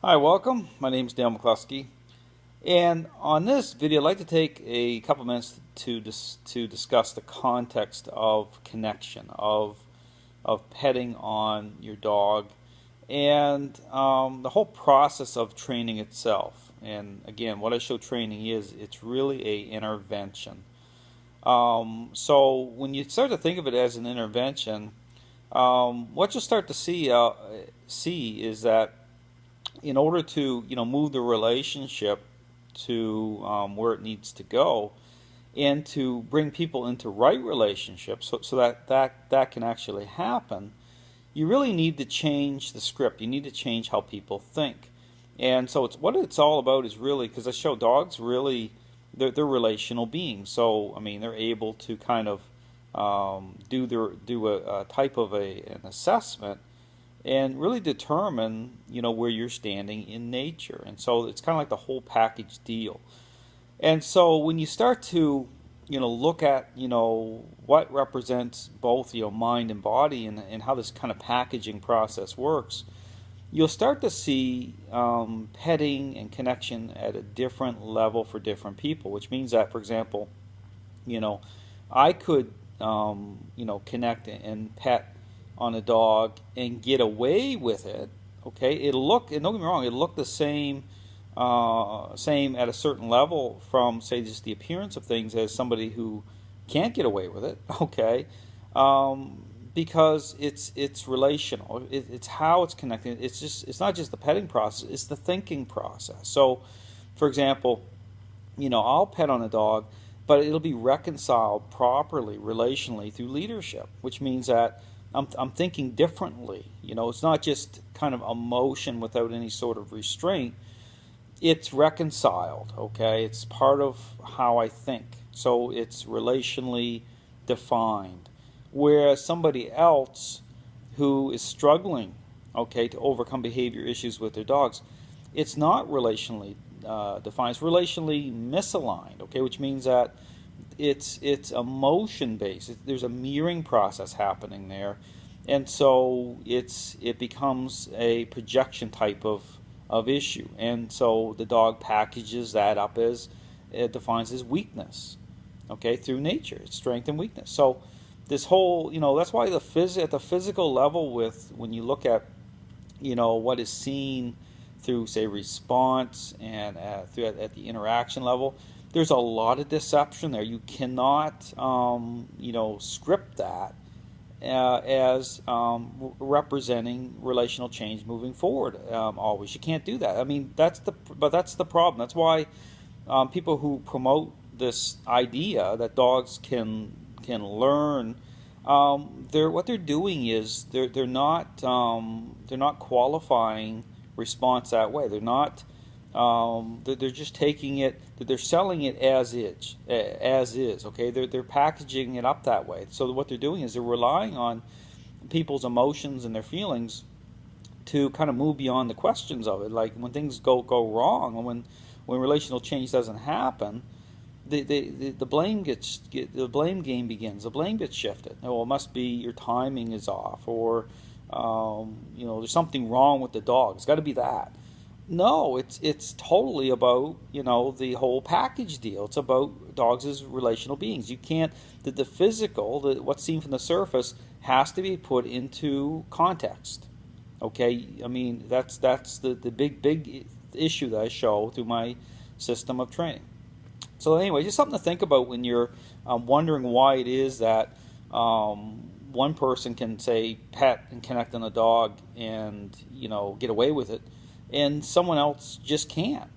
Hi, welcome. My name is Dale McCluskey, and on this video, I'd like to take a couple minutes to discuss the context of connection, of petting on your dog, and the whole process of training itself. And again, what I show training is it's really a intervention. So when you start to think of it as an intervention, what you'll start to see is that in order to move the relationship to where it needs to go, and to bring people into right relationships, so that can actually happen, you really need to change the script. You need to change how people think. And so what it's all about is really, because I show dogs really, they're relational beings. So I mean, they're able to kind of do a type of an assessment and really determine where you're standing in nature. And so it's kind of like the whole package deal. And so when you start to look at what represents both mind and body, and how this kind of packaging process works, you'll start to see petting and connection at a different level for different people. Which means that, for example, I could connect and pet on a dog and get away with it. Okay, it'll look, and don't get me wrong, it'll look the same at a certain level from, say, just the appearance of things, as somebody who can't get away with it. Okay, because it's relational. It's how it's connected. It's not just the petting process, it's the thinking process. So for example, I'll pet on a dog, but it'll be reconciled properly relationally through leadership, which means that I'm thinking differently. It's not just kind of emotion without any sort of restraint. It's reconciled, okay? It's part of how I think. So it's relationally defined. Whereas somebody else who is struggling, okay, to overcome behavior issues with their dogs, it's not relationally defined. It's relationally misaligned, okay, which means that it's emotion based. There's a mirroring process happening there, and so it becomes a projection type of issue. And so the dog packages that up as, it defines as weakness, okay, through nature. It's strength and weakness. So this whole, that's why at the physical level, with when you look at what is seen through, say, response, and at the interaction level, there's a lot of deception there. You cannot, script that as representing relational change moving forward. Always, you can't do that. I mean, that's the problem. That's why people who promote this idea that dogs can learn, what they're doing is they're not qualifying response that way. They're not. They're just taking it. They're selling it as is. Okay, they're packaging it up that way. So what they're doing is they're relying on people's emotions and their feelings to kind of move beyond the questions of it. Like when things go wrong, when relational change doesn't happen, the blame the blame game begins. The blame gets shifted. Oh, it must be your timing is off, or there's something wrong with the dog. It's got to be that. No, it's totally about the whole package deal. It's about dogs as relational beings. You can't, the physical, what's seen from the surface has to be put into context. Okay, I mean that's the big issue that I show through my system of training. So anyway, just something to think about when you're wondering why it is that one person can, say, pet and connect on a dog and get away with it, and someone else just can't,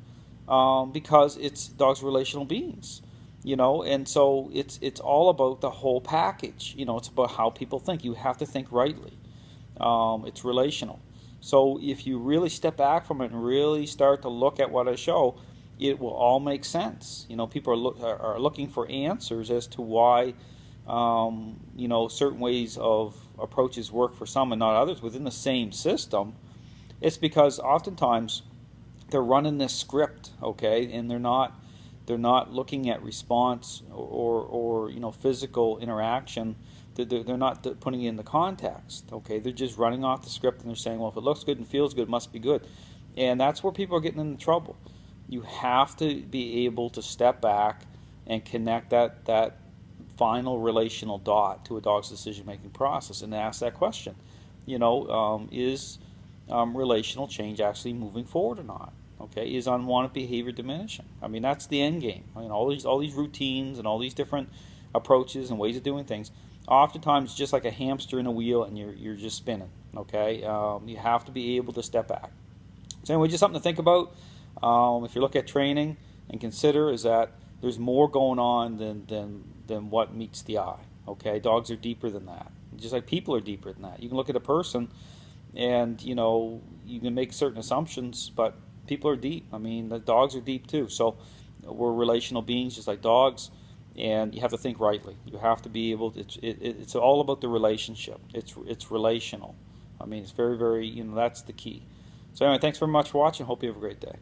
because dogs are relational beings, and so it's all about the whole package. It's about how people think. You have to think rightly. It's relational. So if you really step back from it and really start to look at what I show, it will all make sense. People are looking for answers as to why certain ways of approaches work for some and not others within the same system. It's because oftentimes they're running this script, okay, and they're not looking at response or physical interaction. They're not putting it in the context, okay. They're just running off the script, and they're saying, well, if it looks good and feels good, it must be good. And that's where people are getting into trouble. You have to be able to step back and connect that final relational dot to a dog's decision-making process and ask that question. Is relational change actually moving forward or not? Okay, is unwanted behavior diminishing? I mean, that's the end game. All these routines and all these different approaches and ways of doing things, oftentimes just like a hamster in a wheel, and you're just spinning. Okay, you have to be able to step back. So anyway, just something to think about. If you look at training and consider, is that there's more going on than what meets the eye. Okay, dogs are deeper than that. Just like people are deeper than that. You can look at a person, and you can make certain assumptions, but people are deep. I mean, the dogs are deep too. So we're relational beings, just like dogs, and you have to think rightly. You have to be able to. It's all about the relationship. It's relational. I mean, it's very, very. That's the key. So anyway, thanks very much for watching. Hope you have a great day.